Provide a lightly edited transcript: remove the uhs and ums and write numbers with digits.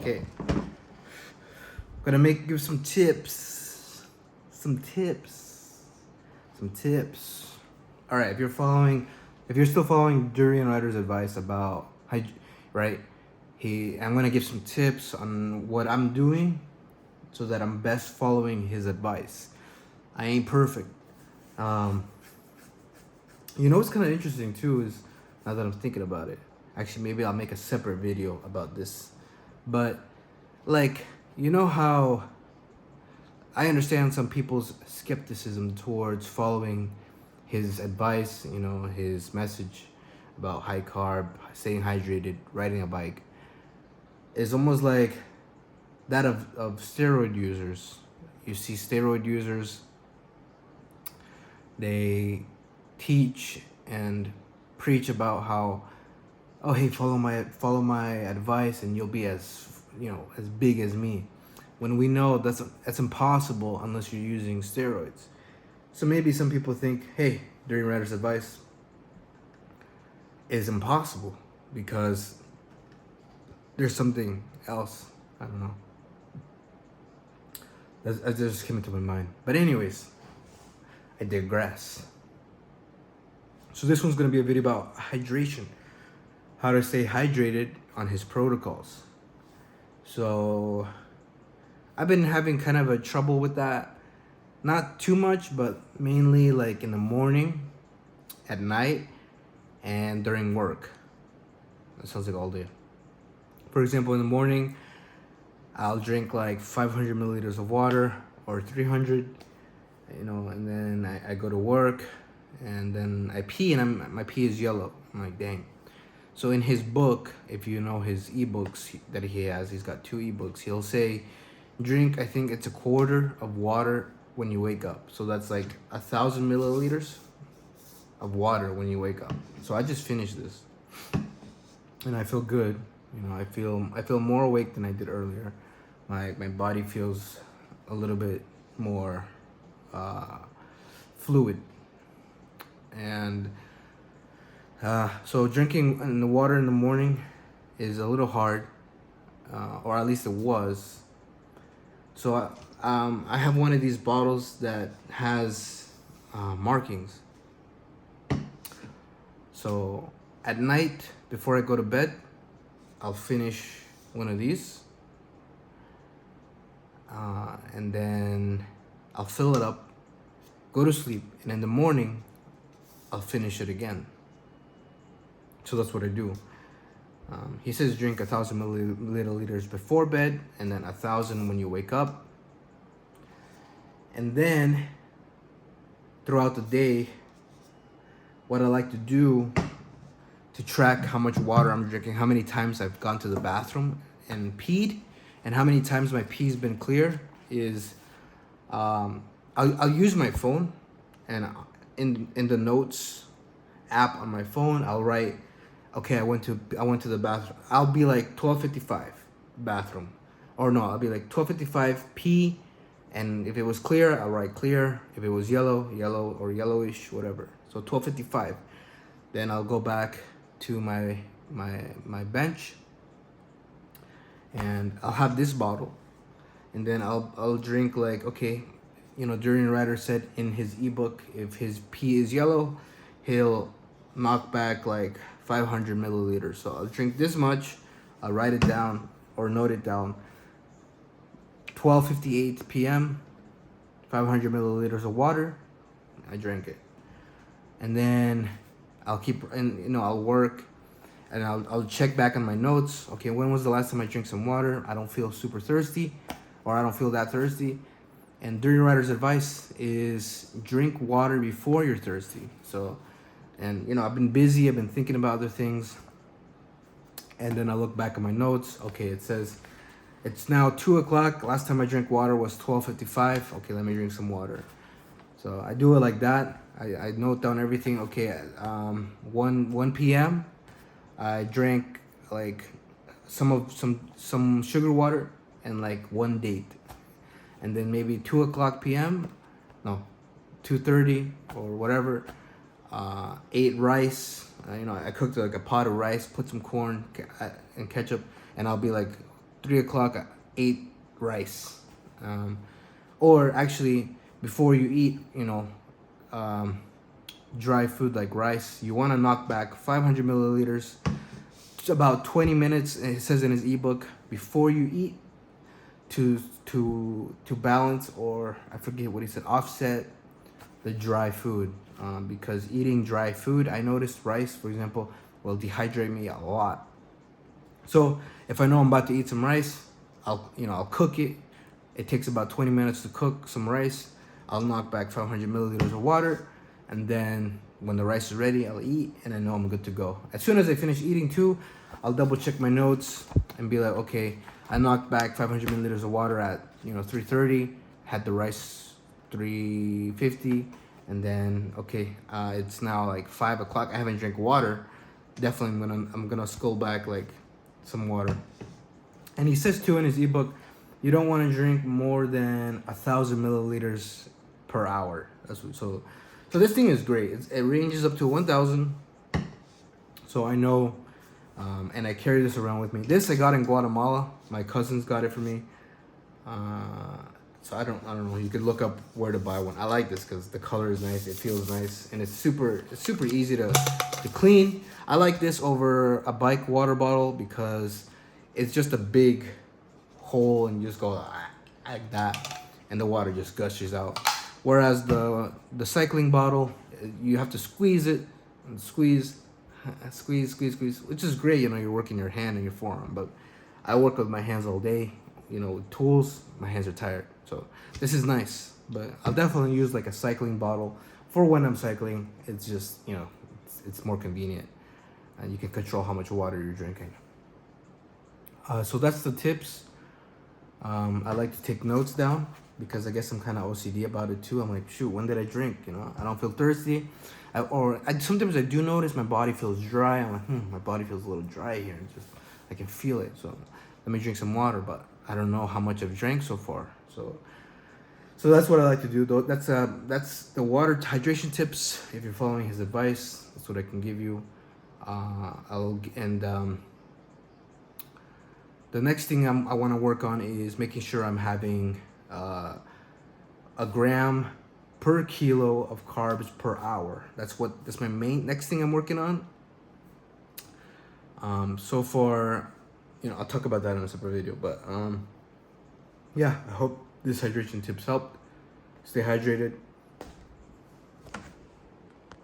Okay. Gonna give some tips. Some tips. All right, if you're still following Durianrider's advice about right, I'm gonna give some tips on what I'm doing so that I'm best following his advice. I ain't perfect. You know what's kind of interesting too is, now that I'm thinking about it, actually maybe I'll make a separate video about this, but like, you know how I understand some people's skepticism towards following his advice, you know, his message about high carb, staying hydrated, riding a bike, is almost like that of steroid users. You see steroid users, they teach and preach about how, oh hey, follow my advice and you'll be as big as me, when we know that's impossible unless you're using steroids. So maybe some people think, hey, Durianrider's advice is impossible because there's something else. I don't know. That just came into my mind. But anyways, I digress. So this one's gonna be a video about hydration, how to stay hydrated on his protocols. So I've been having kind of a trouble with that. Not too much, but mainly like in the morning, at night, and during work. That sounds like all day. For example, in the morning, I'll drink like 500 milliliters of water or 300, and then I go to work and then I pee and my pee is yellow. I'm like, dang. So in his book, if you know his ebooks that he has, he's got 2 ebooks. He'll say, drink, I think it's a quarter of water when you wake up. So that's like 1,000 milliliters of water when you wake up. So I just finished this and I feel good. I feel more awake than I did earlier. My body feels a little bit more fluid. And so drinking in the water in the morning is a little hard, or at least it was. So I have one of these bottles that has markings. So at night, before I go to bed, I'll finish one of these. And then I'll fill it up, go to sleep, and in the morning, I'll finish it again. So that's what I do. He says drink 1,000 milliliters before bed, and then 1,000 when you wake up. And then throughout the day, what I like to do to track how much water I'm drinking, how many times I've gone to the bathroom and peed, and how many times my pee's been clear, is I'll use my phone, and in the notes app on my phone, I'll write, okay, I went to the bathroom. I'll be like 12:55 bathroom, or no, I'll be like 12:55 pee, and if it was clear, I'll write clear. If it was yellow or yellowish, whatever. So 12:55, then I'll go back to my bench, and I'll have this bottle, and then I'll drink like, okay, Durianrider said in his ebook, if his pee is yellow, he'll knock back like 500 milliliters. So I'll drink this much, I'll write it down or note it down. 12:58 p.m., 500 milliliters of water, I drink it. And then I'll I'll work, and I'll check back on my notes. Okay, when was the last time I drank some water? I don't feel super thirsty, or I don't feel that thirsty. And Durianrider's advice is drink water before you're thirsty. So, and I've been busy, I've been thinking about other things, and then I look back at my notes. Okay, it says it's now 2 o'clock. Last time I drank water was 12:55. Okay, let me drink some water. So I do it like that. I note down everything. Okay, 1 p.m. I drank like some sugar water and like 1 date, and then maybe 2 o'clock p.m. No, 2:30 or whatever. Ate rice. I cooked like a pot of rice, put some corn and ketchup, and I'll be like 3 o'clock, I ate rice. Or actually, before you eat, dry food like rice, you want to knock back 500 milliliters. It's about 20 minutes. It says in his ebook before you eat to balance, or I forget what he said, offset the dry food. Because eating dry food, I noticed rice, for example, will dehydrate me a lot. So if I know I'm about to eat some rice, I'll cook it. It takes about 20 minutes to cook some rice. I'll knock back 500 milliliters of water, and then when the rice is ready, I'll eat, and I know I'm good to go. As soon as I finish eating too, I'll double check my notes and be like, okay, I knocked back 500 milliliters of water at 3:30, had the rice 3:50, and then okay, it's now like 5 o'clock. I haven't drank water. Definitely, I'm gonna skull back like some water. And he says too in his ebook, you don't want to drink more than 1,000 milliliters per hour. So this thing is great. It ranges up to 1,000. So I know, and I carry this around with me. This I got in Guatemala. My cousins got it for me. So I don't know. You could look up where to buy one. I like this because the color is nice. It feels nice, and it's super easy to clean. I like this over a bike water bottle because it's just a big hole and you just go like that, and the water just gushes out. Whereas the cycling bottle, you have to squeeze it and squeeze, which is great. You're working your hand and your forearm, but I work with my hands all day. With tools, my hands are tired. So this is nice, but I'll definitely use like a cycling bottle for when I'm cycling. It's just, it's more convenient, and you can control how much water you're drinking. So that's the tips. I like to take notes down because I guess I'm kind of OCD about it too. I'm like, shoot, when did I drink? I don't feel thirsty. Sometimes I do notice my body feels dry. I'm like, my body feels a little dry here. I can feel it. So let me drink some water, but I don't know how much I've drank so far. So that's what I like to do though. That's the water hydration tips. If you're following his advice, that's what I can give you. The next thing I want to work on is making sure I'm having a gram per kilo of carbs per hour. That's my main next thing I'm working on. So far, I'll talk about that in a separate video. But yeah, I hope this hydration tips helped. Stay hydrated.